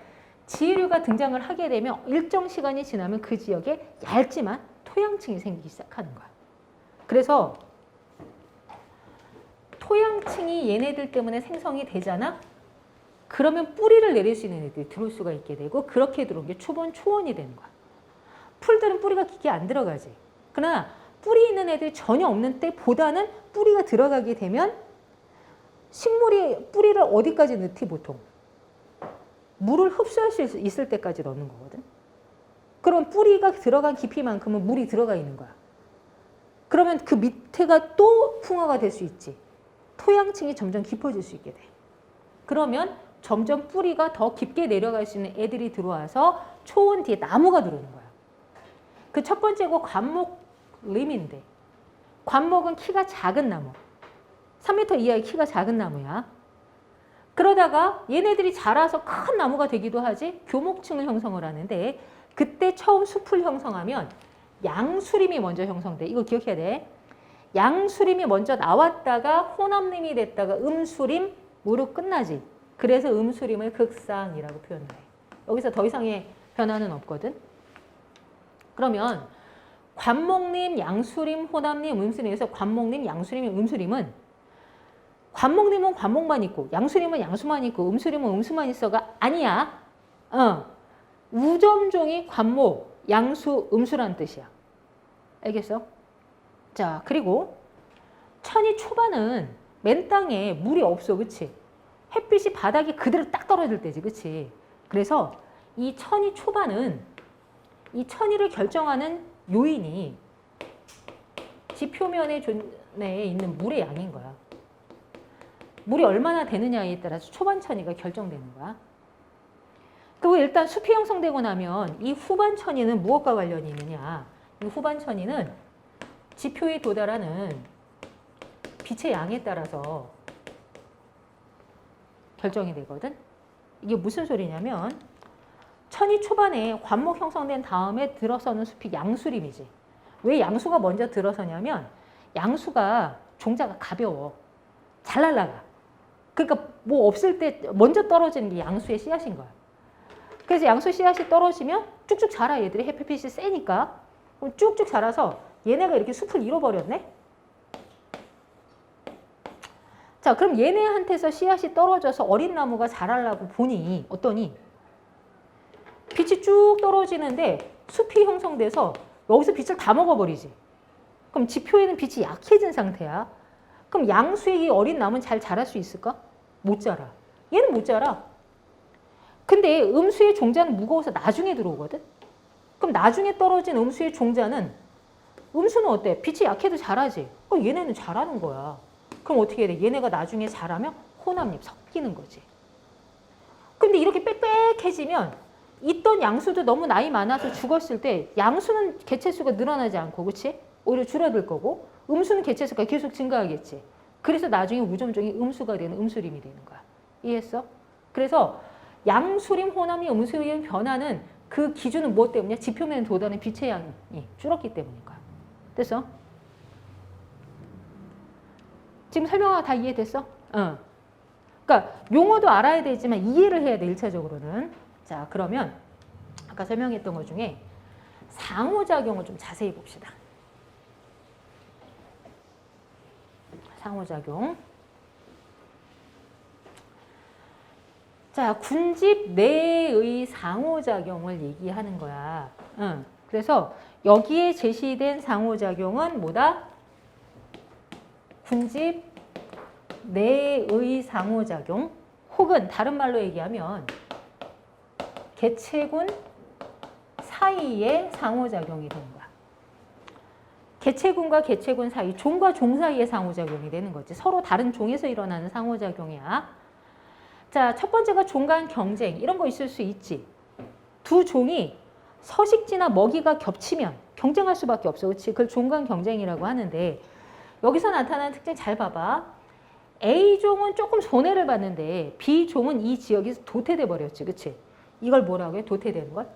지유류가 등장을 하게 되면 일정 시간이 지나면 그 지역에 얇지만 토양층이 생기기 시작하는 거야. 그래서 토양층이 얘네들 때문에 생성이 되잖아? 그러면 뿌리를 내릴 수 있는 애들이 들어올 수가 있게 되고 그렇게 들어온 게 초본, 초원이 되는 거야. 풀들은 뿌리가 깊게 안 들어가지. 그러나 뿌리 있는 애들이 전혀 없는 때보다는 뿌리가 들어가게 되면 식물이 뿌리를 어디까지 넣지 보통? 물을 흡수할 수 있을 때까지 넣는 거거든. 그럼 뿌리가 들어간 깊이만큼은 물이 들어가 있는 거야. 그러면 그 밑에가 또 풍화가 될 수 있지. 토양층이 점점 깊어질 수 있게 돼. 그러면 점점 뿌리가 더 깊게 내려갈 수 있는 애들이 들어와서 초원 뒤에 나무가 들어오는 거야. 그 첫 번째가 관목림인데 관목은 키가 작은 나무. 3m 이하의 키가 작은 나무야. 그러다가 얘네들이 자라서 큰 나무가 되기도 하지 교목층을 형성을 하는데 그때 처음 숲을 형성하면 양수림이 먼저 형성돼. 이거 기억해야 돼. 양수림이 먼저 나왔다가 혼합림이 됐다가 음수림으로 끝나지. 그래서 음수림을 극상이라고 표현을 해. 여기서 더 이상의 변화는 없거든. 그러면 관목림, 양수림, 혼합림, 음수림에서 관목림, 양수림, 음수림은 관목림은 관목만 있고 양수림은 양수만 있고 음수림은 음수만 있어가 아니야. 우점종이 관목, 양수, 음수라는 뜻이야. 알겠어? 자, 그리고 천이 초반은 맨 땅에 물이 없어, 그치? 햇빛이 바닥에 그대로 딱 떨어질 때지, 그치? 그래서 이 천이 초반은 이 천이를 결정하는 요인이 지표면에 있는 물의 양인 거야. 물이 얼마나 되느냐에 따라서 초반 천이가 결정되는 거야. 그리고 일단 숲이 형성되고 나면 이 후반 천이는 무엇과 관련이 있느냐? 이 후반 천이는 지표에 도달하는 빛의 양에 따라서 결정이 되거든. 이게 무슨 소리냐면 천이 초반에 관목 형성된 다음에 들어서는 숲이 양수림이지. 왜 양수가 먼저 들어서냐면 양수가 종자가 가벼워. 잘 날아가. 그러니까 뭐 없을 때 먼저 떨어지는 게 양수의 씨앗인 거야. 그래서 양수 씨앗이 떨어지면 쭉쭉 자라. 얘들이 햇빛이 세니까. 그럼 쭉쭉 자라서 얘네가 이렇게 숲을 잃어버렸네. 자, 그럼 얘네한테서 씨앗이 떨어져서 어린 나무가 자라려고 보니 어떠니? 빛이 쭉 떨어지는데 숲이 형성돼서 여기서 빛을 다 먹어버리지. 그럼 지표에는 빛이 약해진 상태야. 그럼 양수의 이 어린 나무는 잘 자랄 수 있을까? 못 자라. 얘는 못 자라. 근데 음수의 종자는 무거워서 나중에 들어오거든? 그럼 나중에 떨어진 음수의 종자는 음수는 어때? 빛이 약해도 자라지. 그럼 얘네는 자라는 거야. 그럼 어떻게 해야 돼? 얘네가 나중에 자라면 혼합립 섞이는 거지. 근데 이렇게 빽빽해지면 있던 양수도 너무 나이 많아서 죽었을 때 양수는 개체수가 늘어나지 않고, 그치? 오히려 줄어들 거고 음수는 개체수가 계속 증가하겠지. 그래서 나중에 우점종이 음수가 되는 음수림이 되는 거야. 이해했어? 그래서 양수림, 혼합림, 음수림 변화는 그 기준은 무엇 때문이야? 지표면에 도달하는 빛의 양이 줄었기 때문인 거야. 됐어? 지금 설명하고 다 이해됐어? 그러니까 용어도 알아야 되지만 이해를 해야 돼, 1차적으로는. 자, 그러면 아까 설명했던 것 중에 상호작용을 좀 자세히 봅시다. 상호작용. 자, 군집 내의 상호작용을 얘기하는 거야. 그래서 여기에 제시된 상호작용은 뭐다? 군집 내의 상호작용, 혹은 다른 말로 얘기하면 개체군 사이의 상호작용이 되는 거야. 개체군과 개체군 사이, 종과 종 사이의 상호작용이 되는 거지. 서로 다른 종에서 일어나는 상호작용이야. 자, 첫 번째가 종 간 경쟁, 이런 거 있을 수 있지. 두 종이 서식지나 먹이가 겹치면 경쟁할 수밖에 없어. 그렇지? 그걸 종 간 경쟁이라고 하는데, 여기서 나타나는 특징 잘 봐봐. A종은 조금 손해를 봤는데 B종은 이 지역에서 도태돼 버렸지. 그치? 이걸 뭐라고 해? 도태되는 걸?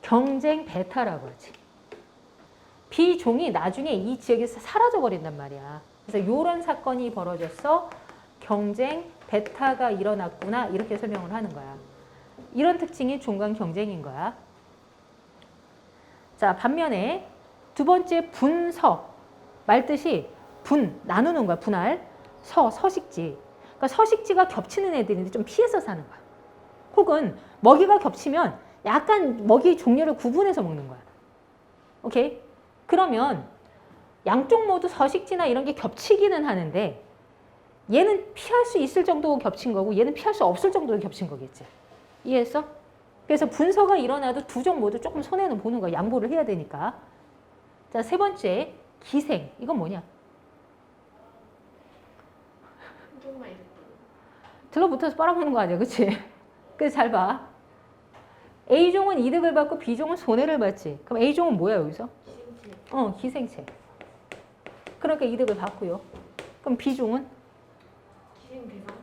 경쟁 배타라고 하지. B종이 나중에 이 지역에서 사라져 버린단 말이야. 그래서 이런 사건이 벌어졌어. 경쟁 배타가 일어났구나. 이렇게 설명을 하는 거야. 이런 특징이 종 간 경쟁인 거야. 자, 반면에 두 번째 분서, 말뜻이 분, 나누는 거야. 분할. 서식지. 그러니까 서식지가 겹치는 애들인데 좀 피해서 사는 거야. 혹은 먹이가 겹치면 약간 먹이 종류를 구분해서 먹는 거야. 오케이? 그러면 양쪽 모두 서식지나 이런 게 겹치기는 하는데 얘는 피할 수 있을 정도로 겹친 거고 얘는 피할 수 없을 정도로 겹친 거겠지. 이해했어? 그래서 분서가 일어나도 두 종 모두 조금 손해는 보는 거야. 양보를 해야 되니까. 자, 세 번째, 기생. 이건 뭐냐? 들러붙어서 빨아먹는 거 아니야, 그치? 그래서 잘 봐. A종은 이득을 받고 B종은 손해를 받지. 그럼 A종은 뭐야, 여기서? 기생체. 기생체. 그러니까 이득을 받고요. 그럼 B종은? 기생대상?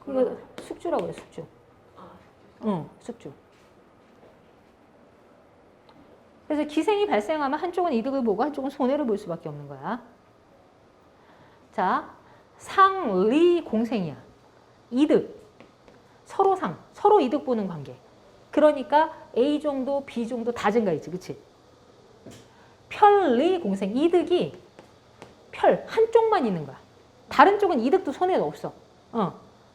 이거 숙주라고 해, 숙주. 숙주. 그래서 기생이 발생하면 한쪽은 이득을 보고 한쪽은 손해를 볼 수밖에 없는 거야. 자, 상리 공생이야. 이득. 서로 서로 이득 보는 관계. 그러니까 A종도 B종도 다 증가했지. 그치? 편리 공생. 이득이 한쪽만 있는 거야. 다른 쪽은 이득도 손해도 없어.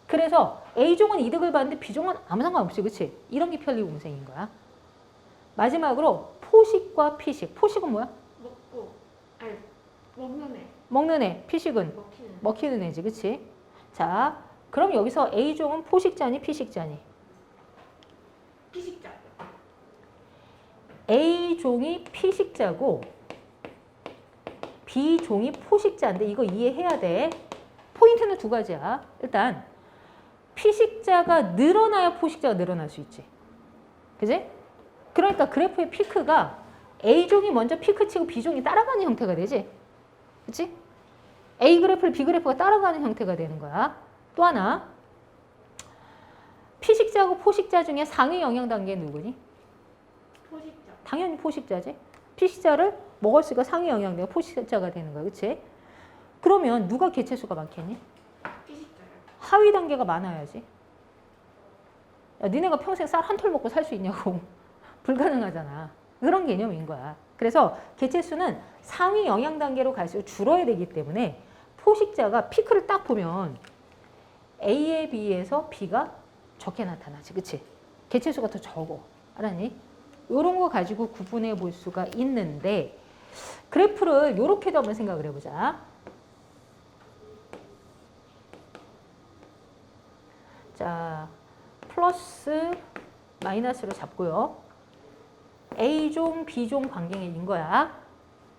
그래서 A종은 이득을 받는데 B종은 아무 상관없지. 그치? 이런 게 편리 공생인 거야. 마지막으로 포식과 피식. 포식은 뭐야? 먹는 애. 먹는 애, 피식은 먹히는 먹히는 애지, 그치? 자, 그럼 여기서 A종은 포식자니, 피식자니? 피식자. A종이 피식자고 B종이 포식자인데 이거 이해해야 돼. 포인트는 두 가지야. 일단 피식자가 늘어나야 포식자가 늘어날 수 있지. 그지? 그러니까 그래프의 피크가 A종이 먼저 피크 치고 B종이 따라가는 형태가 되지. 그치? A 그래프를 B 그래프가 따라가는 형태가 되는 거야. 또 하나, 피식자하고 포식자 중에 상위 영향 단계는 누구니? 포식자. 당연히 포식자지. 피식자를 먹었으니까 상위 영향 단계가 포식자가 되는 거야. 그치? 그러면 누가 개체수가 많겠니? 피식자요. 하위 단계가 많아야지. 야, 니네가 평생 쌀 한 톨 먹고 살 수 있냐고. 불가능하잖아. 그런 개념인 거야. 그래서 개체수는 상위 영향 단계로 갈수록 줄어야 되기 때문에 포식자가 피크를 딱 보면 A에 비해서 B가 적게 나타나지. 그치? 개체수가 더 적어. 알았니? 이런 거 가지고 구분해 볼 수가 있는데 그래프를 이렇게도 한번 생각을 해보자. 자, 플러스 마이너스로 잡고요. A종, B종 관계인 거야.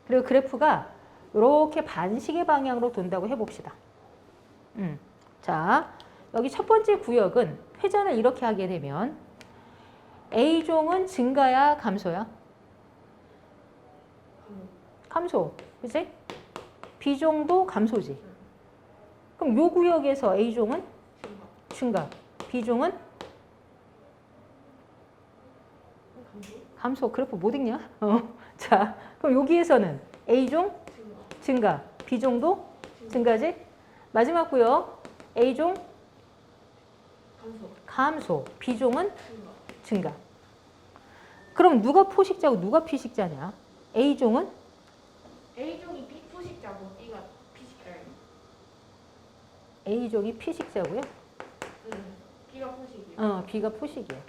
그리고 그래프가 이렇게 반시계 방향으로 돈다고 해봅시다. 자, 여기 첫 번째 구역은 회전을 이렇게 하게 되면 A종은 증가야, 감소야? 감소. 그치? B종도 감소지. 그럼 요 구역에서 A종은 증가, B종은 감소. 그래프 못 읽냐? 자, 그럼 여기에서는 A종 증가, B종도 증가지? 마지막 구역 A종 감소, B종은 증가. 그럼 누가 포식자고 누가 피식자냐? A종은 A종이 포식자고 B가 피식자예요. A종이 피식자고요. B가 포식이에요. B가 포식이에요.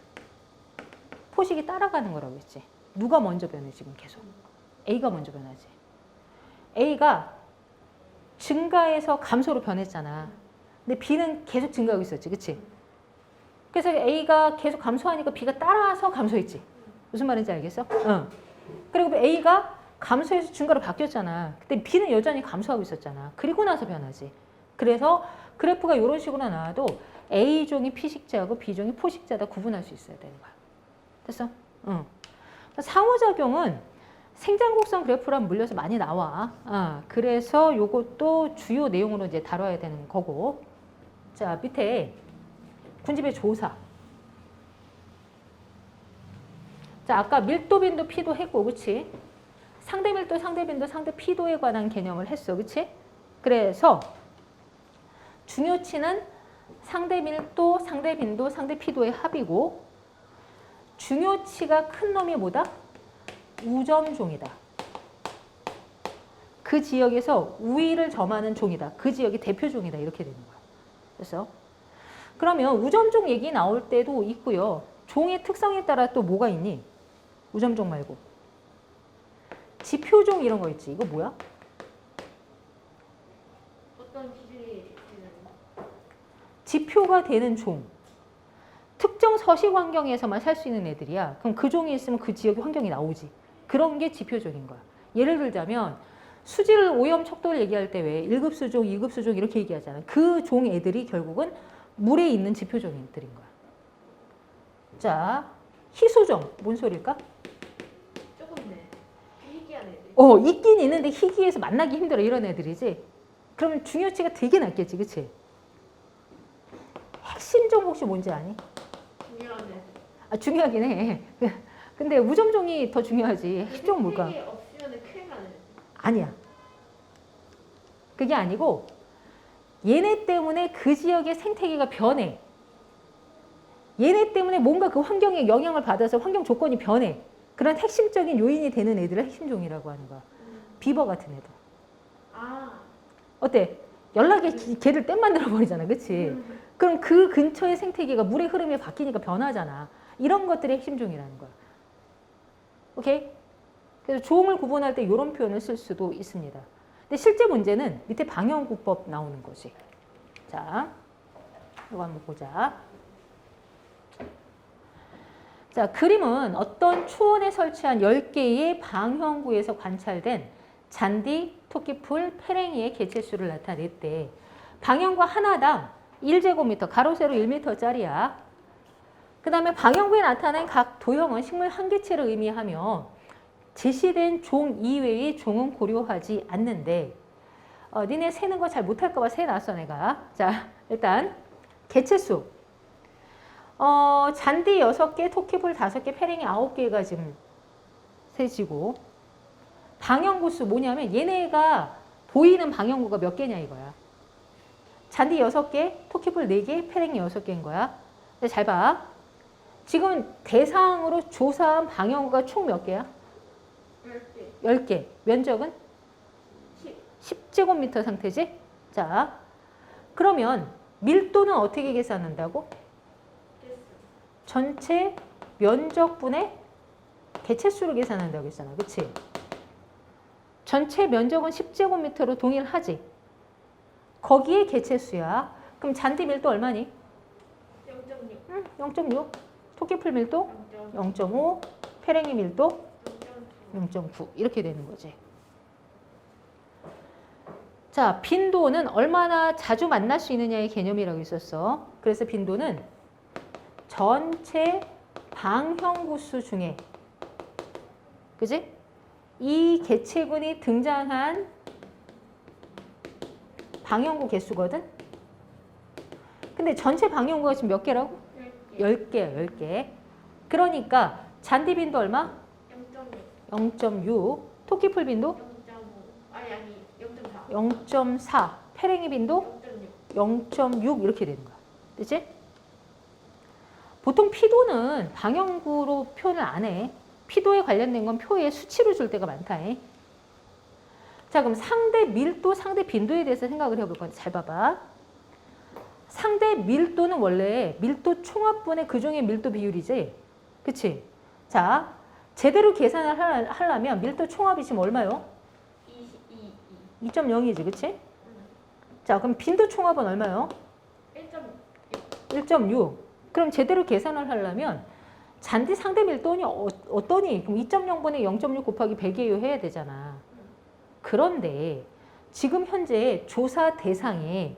포식이 따라가는 거라고 했지. 누가 먼저 변해 지금 계속? A가 먼저 변하지. A가 증가해서 감소로 변했잖아. 근데 B는 계속 증가하고 있었지. 그치? 그래서 A가 계속 감소하니까 B가 따라서 감소했지. 무슨 말인지 알겠어? 그리고 A가 감소해서 증가로 바뀌었잖아. 근데 B는 여전히 감소하고 있었잖아. 그리고 나서 변하지. 그래서 그래프가 이런 식으로 나와도 A종이 피식자고 B종이 포식자다 구분할 수 있어야 되는 거야. 됐어? 상호작용은 생장곡선 그래프랑 물려서 많이 나와. 그래서 요것도 주요 내용으로 이제 다뤄야 되는 거고. 자, 밑에 군집의 조사. 자, 아까 밀도, 빈도, 피도 했고, 그치? 상대 밀도, 상대 빈도, 상대 피도에 관한 개념을 했어, 그치? 그래서 중요치는 상대 밀도, 상대 빈도, 상대 피도의 합이고 중요치가 큰 놈이 뭐다? 우점종이다. 그 지역에서 우위를 점하는 종이다. 그 지역의 대표종이다. 이렇게 되는 거야. 그래서 그러면 우점종 얘기 나올 때도 있고요. 종의 특성에 따라 또 뭐가 있니? 우점종 말고. 지표종 이런 거 있지. 이거 뭐야? 어떤 기준이 되는? 지표가 되는 종. 특정 서식 환경에서만 살 수 있는 애들이야. 그럼 그 종이 있으면 그 지역의 환경이 나오지. 그런 게 지표종인 거야. 예를 들자면 수질 오염 척도를 얘기할 때 왜 1급 수종, 2급 수종 이렇게 얘기하잖아. 그 종 애들이 결국은 물에 있는 지표종들인 거야. 자, 희소종. 뭔 소리일까? 조금 희귀한 애들. 있긴 있는데 희귀해서 만나기 힘들어. 이런 애들이지. 그러면 중요치가 되게 낮겠지. 그치? 핵심종 혹시 뭔지 아니? 중요한 애들. 중요하긴 해. 근데 우점종이 더 중요하지. 핵심종 뭘까? 이게 없으면 큰일 나는 애들. 아니야. 그게 아니고 얘네 때문에 그 지역의 생태계가 변해. 얘네 때문에 뭔가 그 환경에 영향을 받아서 환경 조건이 변해. 그런 핵심적인 요인이 되는 애들을 핵심종이라고 하는 거야. 비버 같은 애들. 어때? 연락에 걔를 땜 만들어 버리잖아. 그치? 그럼 그 근처의 생태계가 물의 흐름이 바뀌니까 변하잖아. 이런 것들이 핵심종이라는 거야. 오케이? 그래서 종을 구분할 때 이런 표현을 쓸 수도 있습니다. 근데 실제 문제는 밑에 방형구법 나오는 거지. 자, 이거 한번 보자. 자, 그림은 어떤 초원에 설치한 10개의 방형구에서 관찰된 잔디, 토끼풀, 페랭이의 개체수를 나타냈대. 방형구 하나당 1제곱미터, 가로 세로 1m짜리야. 그 다음에 방형구에 나타난 각 도형은 식물 한 개체를 의미하며 제시된 종 이외의 종은 고려하지 않는데 니네 세는 거 잘 못할까 봐 세놨어 내가. 자, 일단 개체수. 잔디 6개, 토끼풀 5개, 페랭이 9개가 지금 세지고 방형구수 뭐냐면 얘네가 보이는 방형구가 몇 개냐 이거야. 잔디 6개, 토끼풀 4개, 페랭이 6개인 거야. 근데 잘 봐. 지금 대상으로 조사한 방형구가 총 몇 개야? 10개. 10개. 면적은? 10제곱미터 상태지? 자, 그러면 밀도는 어떻게 계산한다고? 전체 면적분의 개체수를 계산한다고 했잖아. 그치? 전체 면적은 10제곱미터로 동일하지? 거기에 개체수야. 그럼 잔디 밀도 얼마니? 0.6. 0.6. 토끼풀 밀도? 0.5. 페랭이 밀도? 0.9. 이렇게 되는 거지. 자, 빈도는 얼마나 자주 만날 수 있느냐의 개념이라고 있었어. 그래서 빈도는 전체 방형구수 중에, 그지? 이 개체군이 등장한 방형구 개수거든? 근데 전체 방형구가 지금 몇 개라고? 10개야, 10개. 그러니까 잔디 빈도 얼마? 0.6. 토끼풀 빈도? 0.5. 아니 0.4. 0.4. 페랭이 빈도? 0.6 이렇게 되는 거야. 그치? 보통 피도는 방형구로 표현을 안 해. 피도에 관련된 건 표에 수치로 줄 때가 많다. 자, 그럼 상대 밀도, 상대 빈도에 대해서 생각을 해볼 건데 잘 봐봐. 상대 밀도는 원래 밀도 총합분의 그중의 밀도 비율이지. 그치? 자, 제대로 계산을 하려면 밀도 총합이 지금 얼마요? 2.0이지, 그치? 자, 그럼 빈도 총합은 얼마요? 1.6. 그럼 제대로 계산을 하려면 잔디 상대 밀도는 어떠니? 그럼 2.0분의 0.6 곱하기 100이에요 해야 되잖아. 그런데 지금 현재 조사 대상의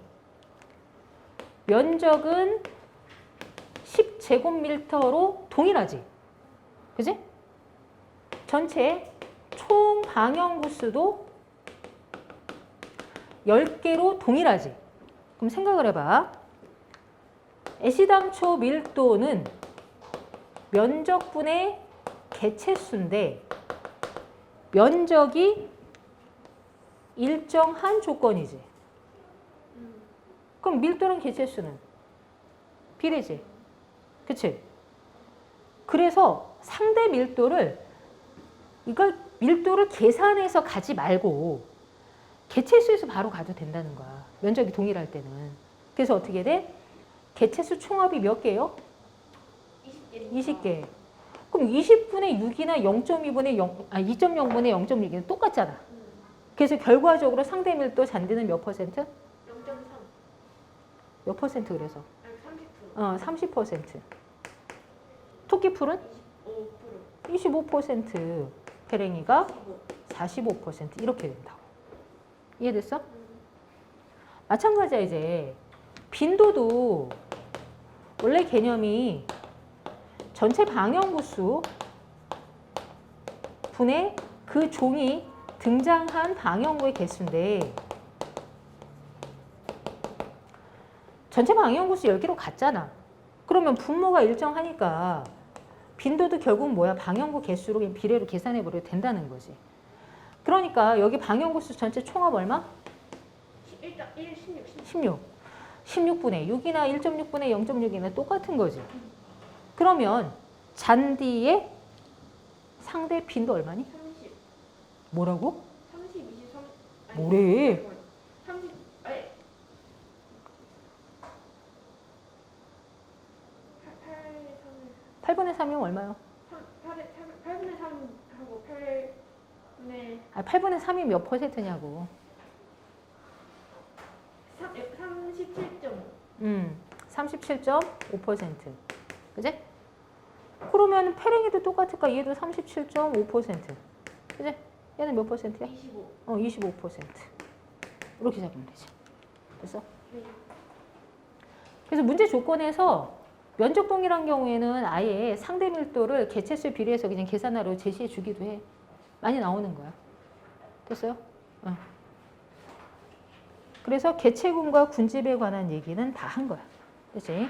면적은 10제곱미터로 동일하지. 그지? 전체 총 방형구수도 10개로 동일하지. 그럼 생각을 해봐. 애시당초 밀도는 면적분의 개체수인데 면적이 일정한 조건이지. 그럼 밀도랑 개체수는 비례지. 그치? 그래서 상대 밀도를 이걸 밀도를 계산해서 가지 말고 개체수에서 바로 가도 된다는 거야. 면적이 동일할 때는. 그래서 어떻게 돼? 개체수 총합이 몇 개예요? 20개. 그럼 20분의 6이나 0.2분의 2.0분의 0.6이는 똑같잖아. 그래서 결과적으로 상대 밀도 잔디는 몇 퍼센트? 0.3. 몇 퍼센트 그래서? 30%. 30%. 토끼풀은? 5%. 25%. 페랭이가 45% 이렇게 된다고. 이해됐어? 마찬가지야 이제. 빈도도 원래 개념이 전체 방형구수 분의 그 종이 등장한 방형구의 개수인데 전체 방형구수 10개로 갔잖아. 그러면 분모가 일정하니까 빈도도 결국 뭐야? 방형구 개수로 비례로 계산해버려도 된다는 거지. 그러니까 여기 방형구수 전체 총합 얼마? 16. 16분의 6이나 1.6분의 0.6이나 똑같은 거지. 그러면 잔디의 상대 빈도 얼마니? 30. 뭐라고? 30, 23. 뭐래? 30. 아니. 8분의 3이면 얼마요? 8분의 3하고 8분의 8분의 3이 몇 퍼센트냐고. 37.5. 37.5%. 그지? 그러면 페랭이도 똑같을까? 얘도 37.5%. 그지? 얘는 몇 퍼센트야? 25. 25%. 이렇게 잡으면 되지. 됐어? 네. 그래서 문제 조건에서 면적 동일한 경우에는 아예 상대 밀도를 개체수에 비례해서 그냥 계산하러 제시해 주기도 해. 많이 나오는 거야. 됐어요? 그래서 개체군과 군집에 관한 얘기는 다 한 거야. 그치?